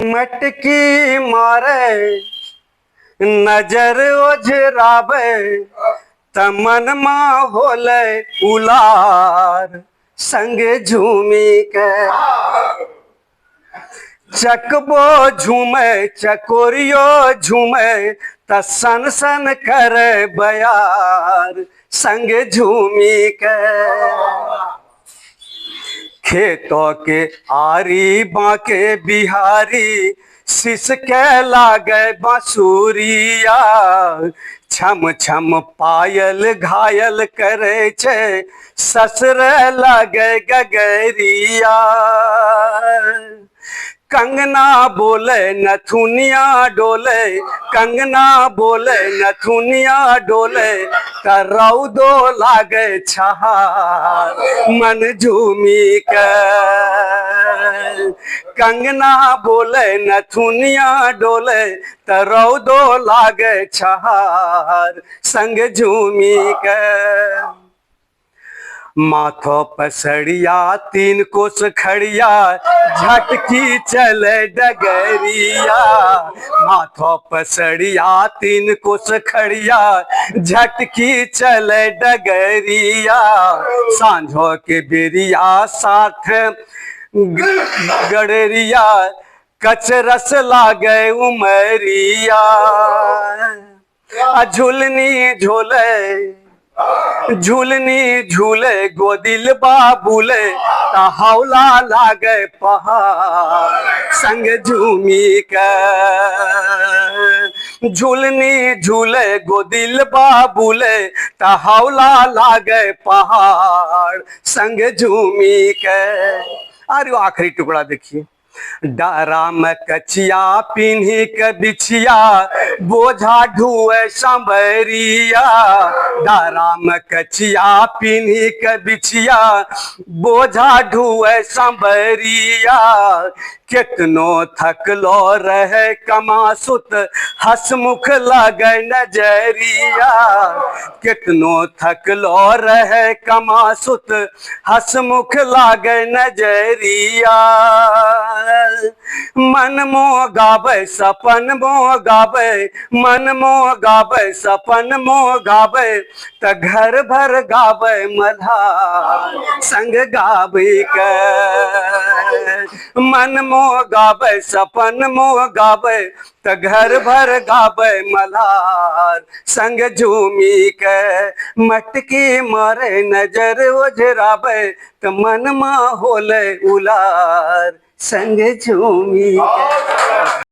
मटकी मारे नजर ओझरावे तमन माँ होले उलार संग झूमी के चकबो झूमे चकोरियो झूमे त सन सन करे बयार संग झूमी के खेतों के आरी बांके बिहारी शिश के लागे बांसुरिया छम छम पायल घायल करे छे ससुर लागे गगरिया कंगना बोले नथुनिया डोले कंगना बोले नथुनिया डोले रौदो लागे छहार मन झूमी के कंगना बोले नथुनिया डोले रौदो लागे छहार संग झूमी के माथो पसड़िया तीन कोस खड़िया झटकी चले डगरिया माथो पसड़िया तीन कोस खड़िया झटकी चले डगरिया सांझो के बेरिया साथ गड़रिया कचरस लागे उमरिया झुलनी झोले झूलनी झूले गोदिल बाबूले हौला लागे पहाड़ संग झूमी के झूलनी झूले गोदिल बाबूले हौला लागे पहाड़ संग झूमी के। अरे आखिरी टुकड़ा देखिए डारा में कचिया पिन्ही के बिछिया बोझा ढुए संबरिया डारा में कचिया पिन्ही के बिछिया बोझा ढुए संबरिया कितनो थकलो रहे कमासुत हसमुख लगे नजरिया कितनो थकलो रहे कमासुत हसमुख लागे नजरिया मन मोह गावे सपन मोह गावे मन मोह गावे सपन मोह गावे त घर भर गावे मल्हार संग गावे के मन मोह गावे सपन मोह गावे त घर भर गावे मल्हार संग झूमी के मटकी मारे नजर ओझरावे त मन मा होले उलार संग झूमी के।